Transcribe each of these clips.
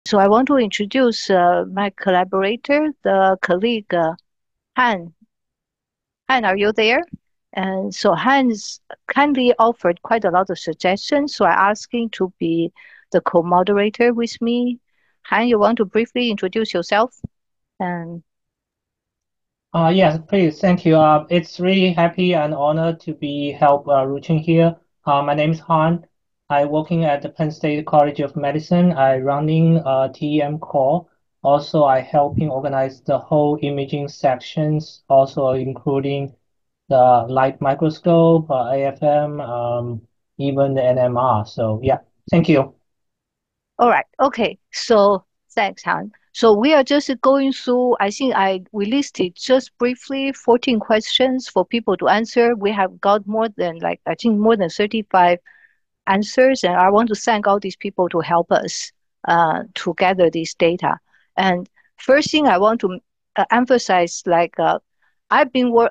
So I want to introduce my collaborator, the colleague Han. Han, are you there? And so Hans kindly offered quite a lot of suggestions. So I asked him to be the co-moderator with me. Han, you want to briefly introduce yourself? And Yes, please. Thank you. It's really happy and honored to be help Ru-ching here. My name is Han. I working at the Penn State College of Medicine. I running a TEM core. Also, I helping organize the whole imaging sections, also including the light microscope, AFM, even the NMR. So yeah, thank you. all right, okay. So thanks, Han. So we are just going through, I think we listed just briefly 14 questions for people to answer. We have got more than I think more than 35 answers, and I want to thank all these people to help us to gather this data. And first thing I want to emphasize, I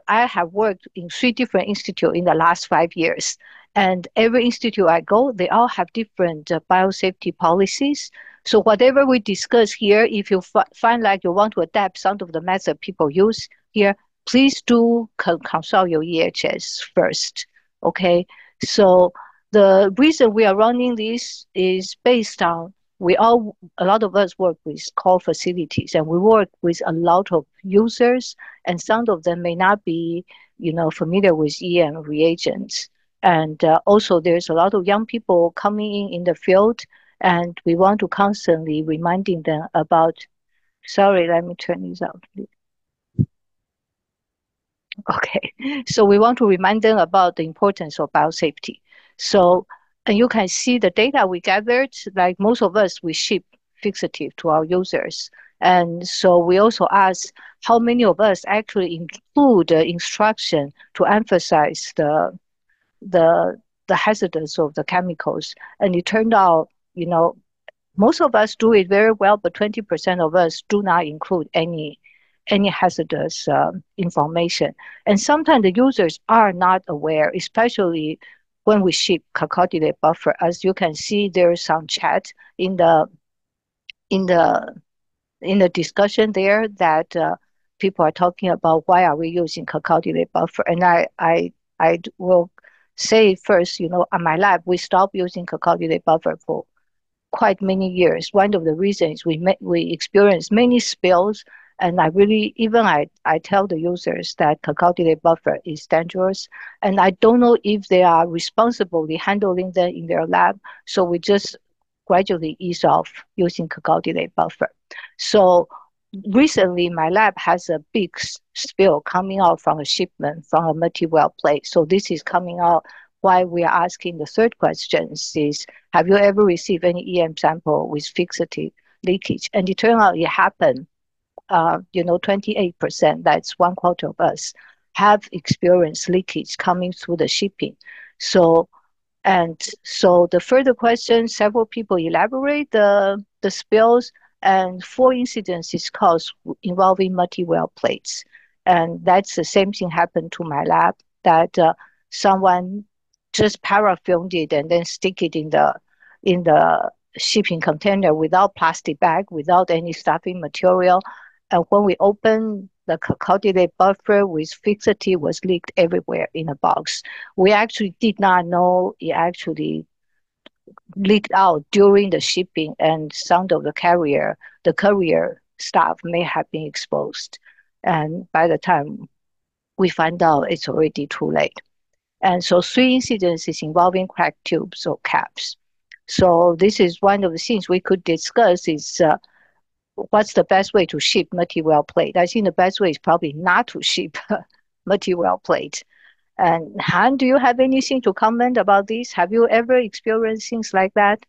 have worked in 3 different institutes in the last 5 years, and every institute I go, they all have different biosafety policies. So whatever we discuss here, if you find like you want to adapt some of the method people use here, please do consult your EHS first. Okay, so the reason we are running this is based on a lot of us work with core facilities, and we work with a lot of users, and some of them may not be, familiar with EM reagents. And also there's a lot of young people coming in the field, and we want to constantly reminding them about, sorry, let me turn this out. Okay, so we want to remind them about the importance of biosafety. So, and you can see the data we gathered, like most of us, we ship fixative to our users. And so we also ask how many of us actually include the instruction to emphasize the, the hazards of the chemicals. And it turned out, most of us do it very well, but 20% of us do not include any hazardous information. And sometimes the users are not aware, especially when we ship crocodile buffer. As you can see, there is some chat in in the the discussion there that people are talking about why are we using crocodile buffer. And I will say first, at my lab, we stopped using crocodile buffer for quite many years. One of the reasons we experience many spills, and I tell the users that calculated buffer is dangerous, and I don't know if they are responsibly handling them in their lab. So we just gradually ease off using calculated buffer. So recently, my lab has a big spill coming out from a shipment from a multi-well plate. So this is coming out why we are asking the third question is, have you ever received any EM sample with fixative leakage? And it turned out it happened. 28%, that's 1/4 of us, have experienced leakage coming through the shipping. So, and so the further question, several people elaborate the spills, and 4 incidences caused involving multi-well plates. And that's the same thing happened to my lab, that someone just parafilmed it and then stick it in the shipping container without plastic bag, without any stuffing material. And when we opened the coordinate buffer with fixity was leaked everywhere in the box. We actually did not know it actually leaked out during the shipping, and some of the courier staff may have been exposed. And by the time we find out, it's already too late. And so 3 incidences involving cracked tubes or caps. So this is one of the things we could discuss is what's the best way to ship multi-well plate. I think the best way is probably not to ship multi-well plate. And Han, do you have anything to comment about this? Have you ever experienced things like that?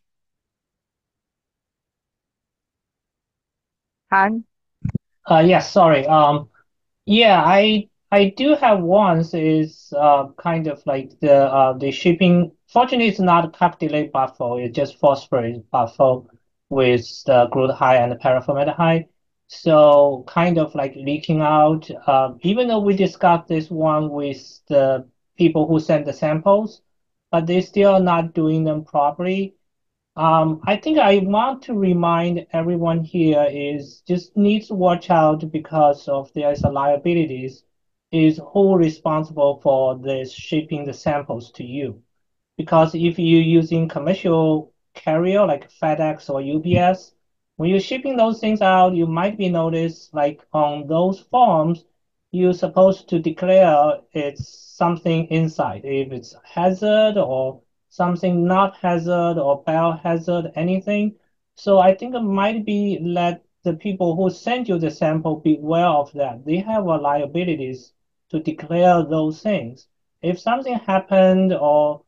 Han? Yes, sorry. Yeah, I do have ones is kind of like the shipping. Fortunately, it's not cap delay buffer. It's just phosphorus buffer with the crude high and the paraformaldehyde. So kind of like leaking out. Even though we discussed this one with the people who sent the samples, but they still not doing them properly. I think I want to remind everyone here is just needs to watch out because of there's a liabilities is who responsible for this shipping the samples to you. Because if you're using commercial carrier like FedEx or UPS, when you're shipping those things out, you might be noticed like on those forms, you're supposed to declare it's something inside, if it's hazard or something not hazard or biohazard, anything. So I think it might be let the people who send you the sample be aware of that. They have a liabilities to declare those things. If something happened or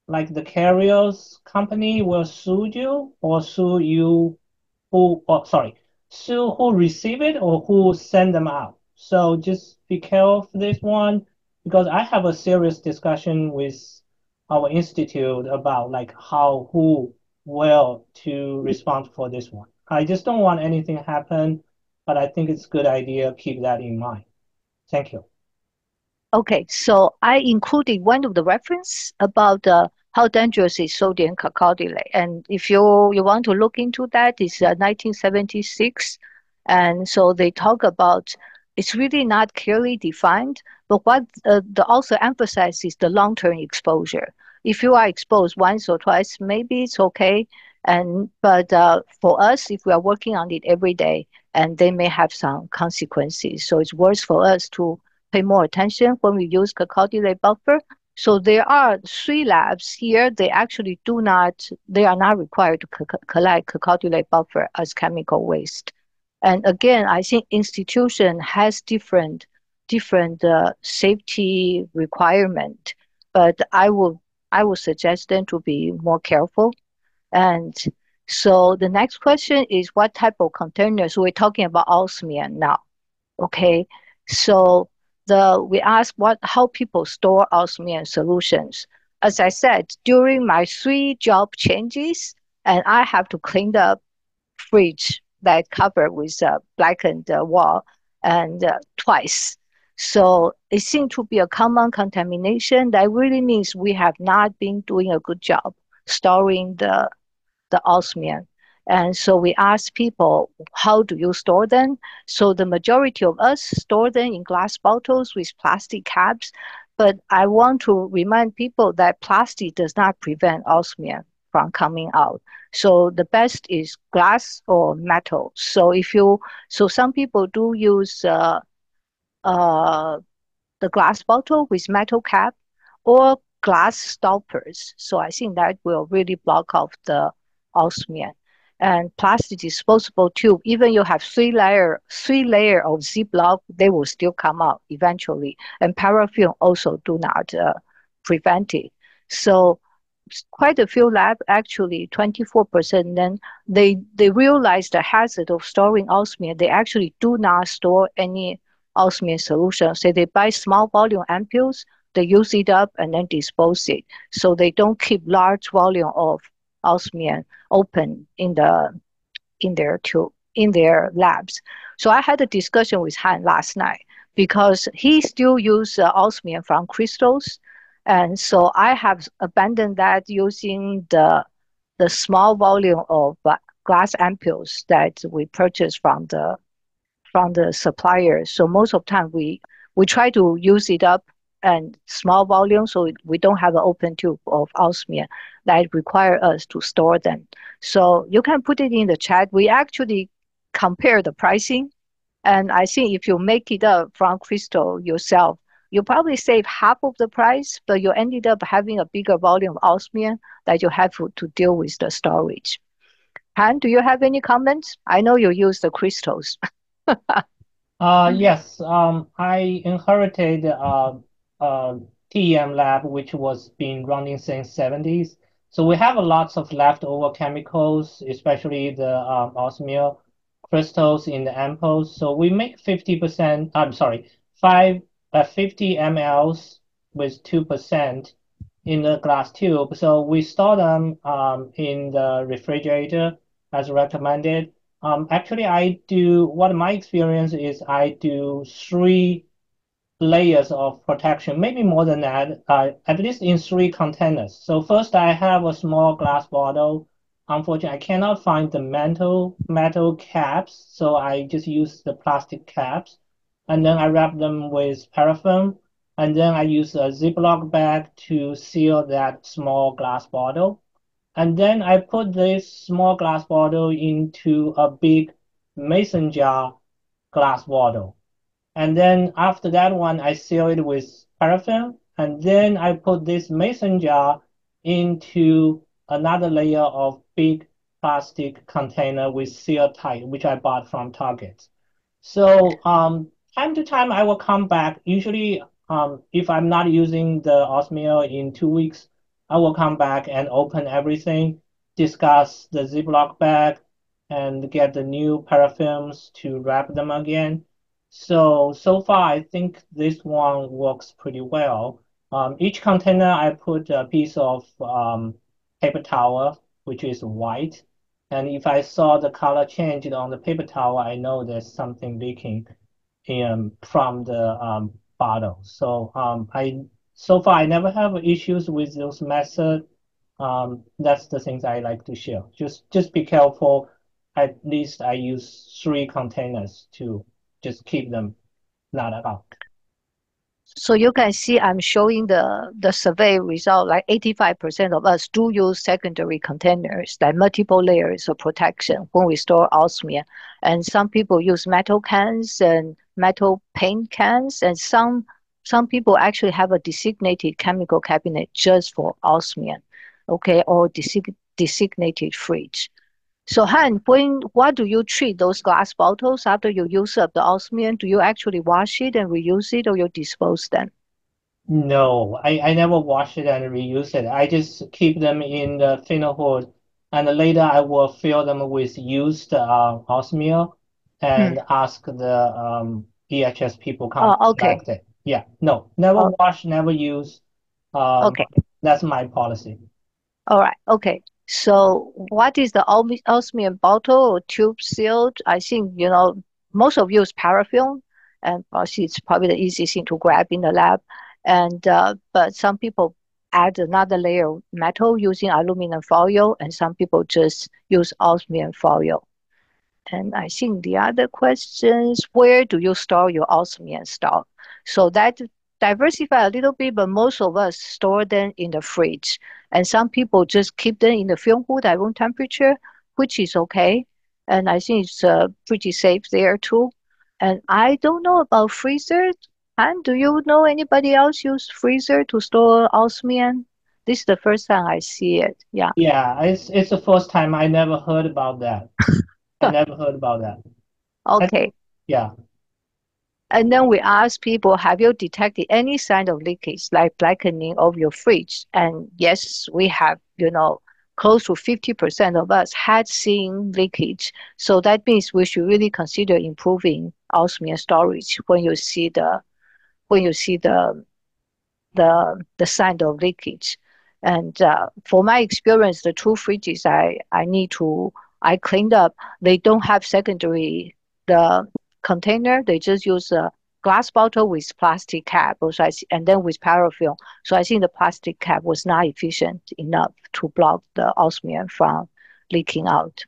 like the carriers company will sue you or sue you who, oh, sorry, sue who receive it or who send them out. So just be careful for this one because I have a serious discussion with our institute about like how who will to respond for this one. I just don't want anything happen, but I think it's a good idea. Keep that in mind. Thank you. Okay, so I included one of the reference about how dangerous is sodium crocodile. And if you want to look into that, it's 1976. And so they talk about it's really not clearly defined, but what the author emphasizes the long-term exposure. If you are exposed once or twice, maybe it's okay. And but for us, if we are working on it every day, and they may have some consequences, so it's worth for us to pay more attention when we use crocodile buffer. So there are three labs here. They actually do not, they are not required to collect crocodile buffer as chemical waste. And again, I think institution has different safety requirement, but I will suggest them to be more careful. And so the next question is what type of containers? We're talking about osmium now. Okay, so we ask what how people store osmium solutions. As I said, during my three job changes, and I have to clean up fridge that covered with blackened wall and twice. So it seemed to be a common contamination. That really means we have not been doing a good job storing the osmium. And so we asked people, how do you store them? So the majority of us store them in glass bottles with plastic caps. But I want to remind people that plastic does not prevent osmium from coming out. So the best is glass or metal. So some people do use uh, the glass bottle with metal cap or glass stoppers. So I think that will really block off the osmium. And plastic disposable tube, even you have three layer of Ziploc, they will still come out eventually. And paraffin also do not prevent it. So quite a few labs, actually 24%, then they realize the hazard of storing osmium. They actually do not store any osmium solution. So they buy small volume ampules, they use it up and then dispose it. So they don't keep large volume of osmium open in their labs. So I had a discussion with Han last night because he still use osmium from crystals, and so I have abandoned that using the small volume of glass ampules that we purchase from the suppliers. So most of the time we try to use it up and small volume, so we don't have an open tube of osmium that require us to store them. So you can put it in the chat. We actually compare the pricing, and I think if you make it up from crystal yourself, you probably save half of the price, but you ended up having a bigger volume of osmium that you have to deal with the storage. Han, do you have any comments? I know you use the crystals. Yes, I inherited TEM lab, which was been running since 70s. So we have a lots of leftover chemicals, especially the osmium crystals in the ampoules. So we make 50%, I'm sorry, 50 mLs with 2% in the glass tube. So we store them in the refrigerator as recommended. Actually, I do what my experience is I do three layers of protection, maybe more than that, at least in three containers. So first I have a small glass bottle. unfortunately, I cannot find the metal caps, so I just use the plastic caps, and then I wrap them with paraffin, and then I use a Ziploc bag to seal that small glass bottle. And then I put this small glass bottle into a big mason jar glass bottle. And then after that one, I seal it with paraffin. And then I put this mason jar into another layer of big plastic container with seal tight, which I bought from Target. So time to time, I will come back. Usually, if I'm not using the Osmium in 2 weeks, I will come back and open everything, discuss the Ziploc bag, and get the new paraffins to wrap them again. So far, I think this one works pretty well. Each container, I put a piece of paper towel, which is white. And if I saw the color change on the paper towel, I know there's something leaking from the bottle. So far I never have issues with those methods. That's the things I like to share. Just be careful. At least I use 3 containers to just keep them not out. So you can see I'm showing the survey result, like 85% of us do use secondary containers, like multiple layers of protection when we store osmium. And some people use metal cans and metal paint cans, and some people actually have a designated chemical cabinet just for osmium, okay, or designated fridge. So Han, what do you treat those glass bottles after you use up the osmium? Do you actually wash it and reuse it, or you dispose them? No, I never wash it and reuse it. I just keep them in the thinner hood, and later I will fill them with used osmium Hmm. and ask the EHS people come to Oh, okay. collect it. Yeah, no, never Oh, wash, never use. Um, okay. that's my policy. All right. Okay. So what is the osmium bottle or tube sealed? I think, most of you use paraffin, and it's probably the easiest thing to grab in the lab. And but some people add another layer of metal using aluminum foil, and some people just use osmium foil. And I think the other questions, where do you store your osmium stock? So that diversify a little bit, but most of us store them in the fridge. And some people just keep them in the film hood at room temperature, which is okay. And I think it's pretty safe there too. And I don't know about freezer. And do you know anybody else use freezer to store osmium? This is the first time I see it. Yeah. Yeah, it's the first time I never heard about that. I never heard about that. I, Okay. yeah. And then we ask people, have you detected any sign of leakage, like blackening of your fridge? And yes, we have, close to 50% of us had seen leakage. So that means we should really consider improving osmium storage when you see the sign of leakage. And for my experience, the two fridges I cleaned up. They don't have secondary the container. They just use a glass bottle with plastic cap, and then with paraffin. So I think the plastic cap was not efficient enough to block the osmium from leaking out.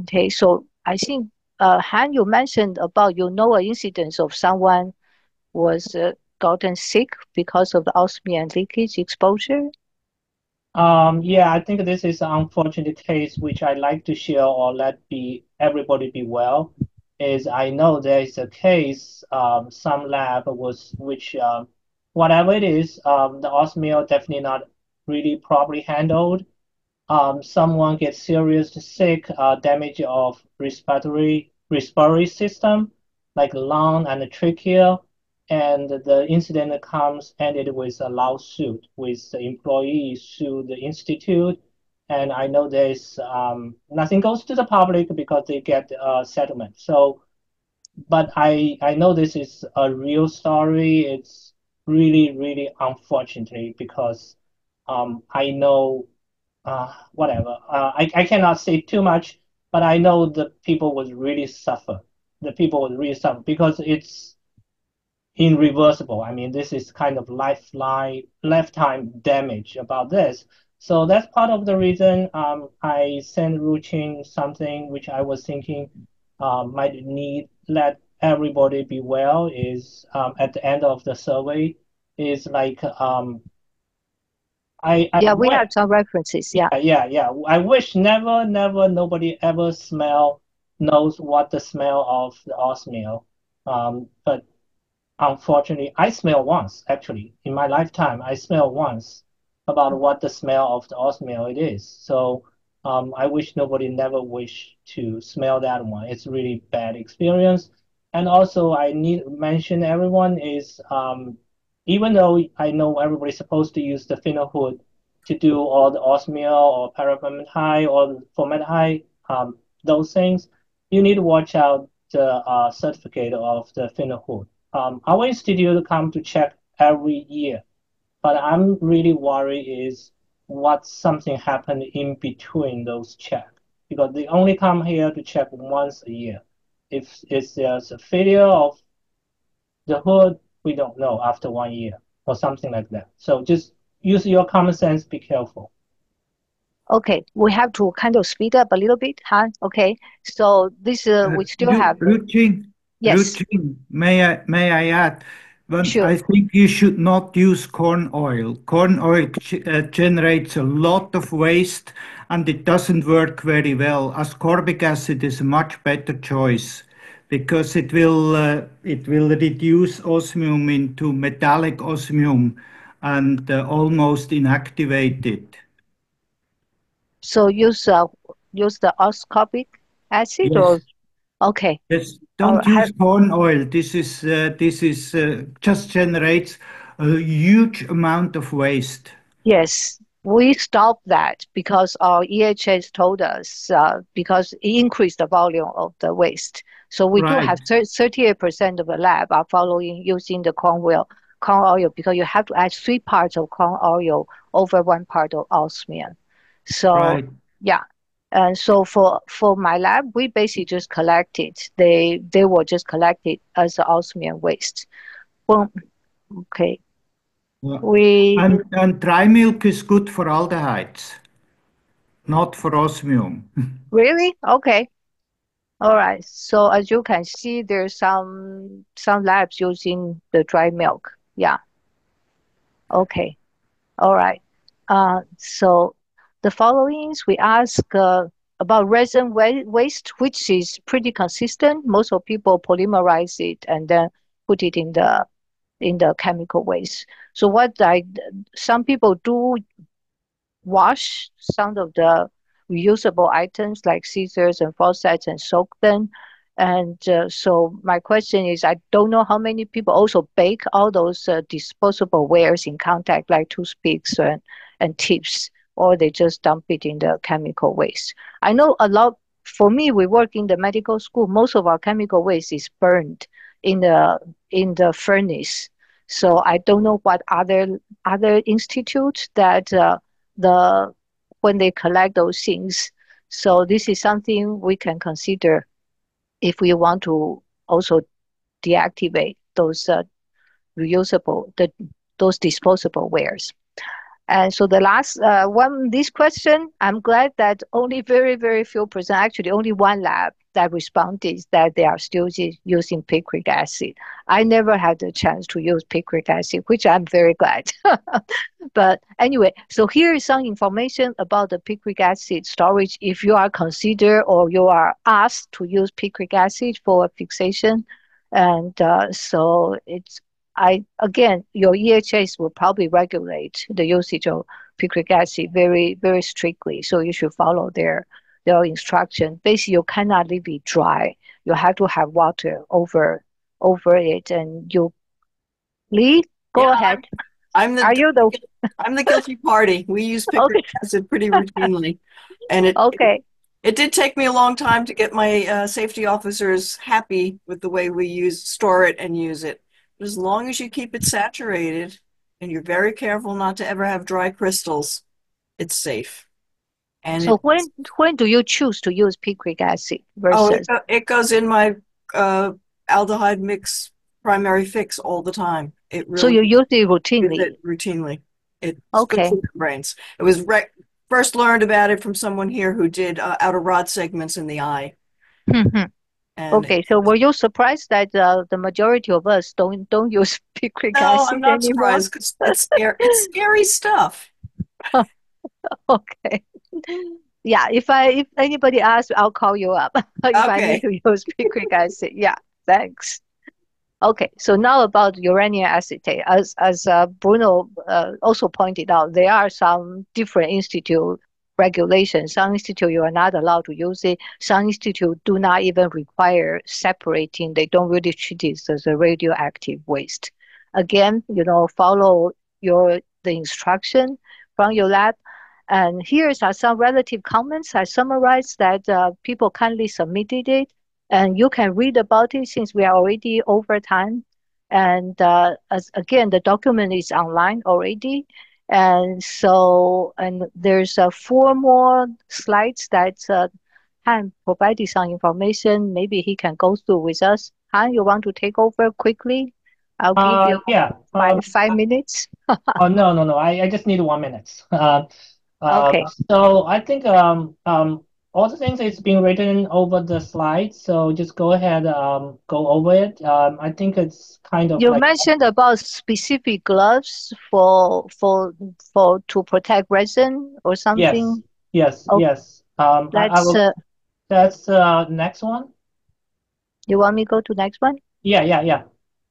Okay, so I think Han, you mentioned about an incidence of someone was gotten sick because of the osmium leakage exposure. Yeah, I think this is an unfortunate case which I like to share or let be everybody be well. Is I know there is a case, some lab was which whatever it is, the osmolar definitely not really properly handled. Someone gets serious sick, damage of respiratory system, like lung and trachea, and the incident comes ended with a lawsuit with the employees sue the institute. And I know there's nothing goes to the public because they get a settlement. So, but I know this is a real story. It's really unfortunately because I know whatever. I cannot say too much, but I know the people would really suffer. The people would really suffer because it's irreversible. I mean, this is kind of lifetime damage about this. So that's part of the reason I sent Ru-ching something which I was thinking might need let everybody be well is at the end of the survey is like I Yeah, we wish have some references. Yeah. yeah I wish never nobody ever knows what the smell of the oatmeal but unfortunately, I smell once, actually. In my lifetime, I smell once about what the smell of the oatmeal it is. So I wish nobody never wish to smell that one. It's really bad experience. And also, I need to mention everyone is even though I know everybody's supposed to use the phenol to do all the oatmeal or paraformaldehyde or formaldehyde, those things, you need to watch out the certificate of the phenol. Our institute come to check every year, but I'm really worried is what something happened in between those check because they only come here to check once a year. If there's a failure of the hood, we don't know after 1 year or something like that. So just use your common sense. Be careful. Okay, we have to kind of speed up a little bit, huh? Okay, so this we still have Ru-ching, yes, may I add? Once sure. I think you should not use corn oil. Corn oil generates a lot of waste and it doesn't work very well. Ascorbic acid is a much better choice because it will reduce osmium into metallic osmium and almost inactivate it. So use the ascorbic acid or Yes. okay, Yes, or don't use corn oil. This is just generates a huge amount of waste. yes, we stopped that because our EHS told us because it increased the volume of the waste. So we do Right, have 38% of the lab are following using the corn oil because you have to add 3 parts of corn oil over 1 part of osmium. So right. yeah, and so for my lab, we basically just collected. They were just collected as osmium waste. Well, okay, Yeah. we And dry milk is good for aldehydes, not for osmium. really okay. All right. So as you can see, there's some labs using the dry milk. Yeah. Okay. All right. So the followings we ask about resin waste, which is pretty consistent. Most of people polymerize it and then put it in the chemical waste. So some people do wash some of the reusable items like scissors and faucets and soak them. And so my question is, I don't know how many people also bake all those disposable wares in contact, like toothpicks and tips, or they just dump it in the chemical waste. I know a lot. For me, we work in the medical school. Most of our chemical waste is burned in the furnace. So I don't know what other institutes that the when they collect those things. So this is something we can consider if we want to also deactivate those reusable the those disposable wares. And so the last one, this question, I'm glad that only very few percent, actually only one lab that responded that they are still using picric acid. I never had the chance to use picric acid, which I'm very glad. But anyway, so here is some information about the picric acid storage. If you are considered or you are asked to use picric acid for fixation, and so it's I again, your EHS will probably regulate the usage of picric acid very strictly. So you should follow their instruction. Basically, you cannot leave it dry. You have to have water over it. And you, Lee, Yeah, go ahead. I'm Are the you the I'm the guilty party. We use picric okay? acid pretty routinely, and Okay. it did take me a long time to get my safety officers happy with the way we store it and use it. But as long as you keep it saturated and you're very careful not to ever have dry crystals, it's safe. And So when do you choose to use picric acid versus? it goes in my uh, aldehyde mix primary fix all the time. It So really you use it use routinely. it routinely. It's good Okay. for membranes. It was first learned about it from someone here who did outer rod segments in the eye. And Okay, so were you surprised that the majority of us don't use picric no, I'm acid not anymore? surprised because it's scary stuff. Okay. Yeah, if anybody asks, I'll call you up if I need Okay. to use picric acid. Yeah, thanks. Okay, so now about uranium acetate. As Bruno also pointed out, there are some different institute regulations. Some institute you are not allowed to use it. Some institute do not even require separating. They don't really treat it as a radioactive waste. Again, follow the instruction from your lab. And here's are some relative comments. I summarized that people kindly submitted it, and you can read about it since we are already over time. And as again, the document is online already. And there's four more slides that Han provided some information. Maybe he can go through with us. Han, you want to take over quickly? I'll give you Yeah. 5 minutes. Oh, no. I just need 1 minute. Okay. So I think all the things is being written over the slides. So just go ahead, go over it. I think it's kind of You like mentioned about specific gloves for to protect resin or yes, something. yes, Oh, yes. I let's will. That's next one. you want me to go to next one? Yeah. Yeah,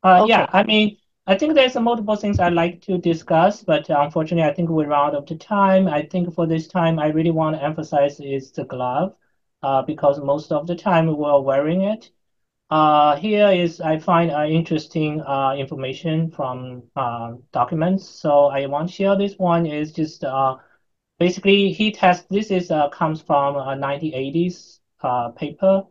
Okay. I mean, I think there's multiple things I'd like to discuss, but unfortunately, I think we're out of the time. I think for this time, I really want to emphasize is the glove, because most of the time we're wearing it. Here is I find interesting information from documents. So I want to share this one is just basically he test. This is comes from a 1980s paper.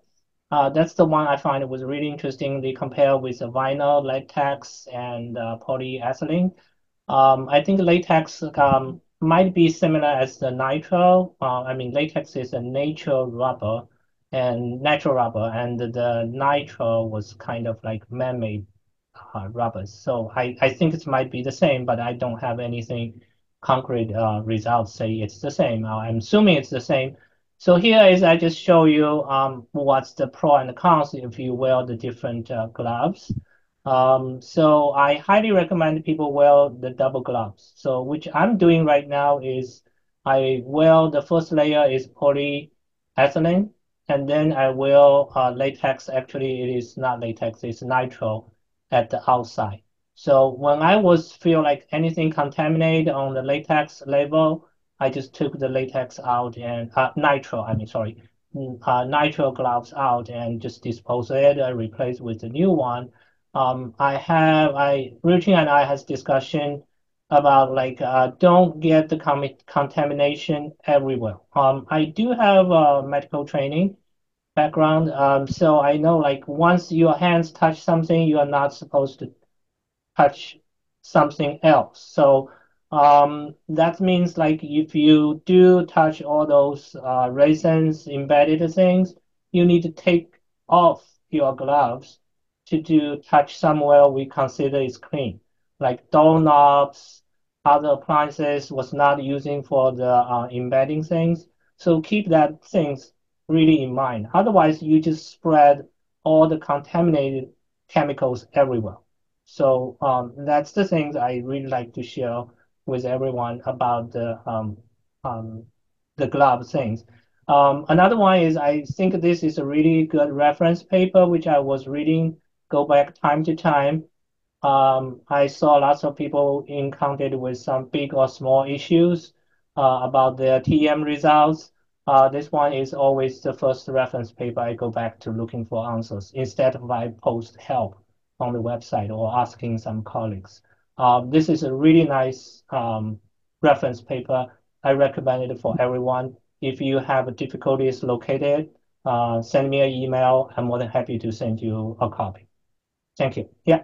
That's the one I find was really interesting. They compare with the vinyl, latex, and polyethylene. I think latex might be similar as the nitrile. I mean, latex is a natural rubber, and the nitrile was kind of like man-made rubbers. So I think it might be the same, but I don't have anything concrete results say it's the same. I'm assuming it's the same. So here is I just show you what's the pro and the cons if you wear the different gloves. So I highly recommend people wear the double gloves. So which I'm doing right now is I wear the first layer is polyethylene, and then I wear latex. Actually, it is not latex; it's nitrile at the outside. So when I was feel like anything contaminated on the latex level, I just took the latex out and nitrile. I mean, sorry, nitrile gloves out and just dispose it. I replace with the new one. Ru-ching and I has discussion about like don't get the contamination everywhere. I do have medical training background, so I know like once your hands touch something, you are not supposed to touch something else. So that means like if you do touch all those resins, embedded things, you need to take off your gloves to do touch somewhere we consider is clean, like doorknobs, other appliances was not using for the embedding things. So keep that things really in mind. Otherwise, you just spread all the contaminated chemicals everywhere. So that's the things I really like to share with everyone about um, the glove things. Another one is I think this is a really good reference paper which I was reading, go back time to time. I saw lots of people encountered with some big or small issues about their TM results. This one is always the first reference paper I go back to looking for answers instead of I post help on the website or asking some colleagues. This is a really nice reference paper. I recommend it for everyone. If you have difficulties located, send me an email. I'm more than happy to send you a copy. Thank you. Yeah.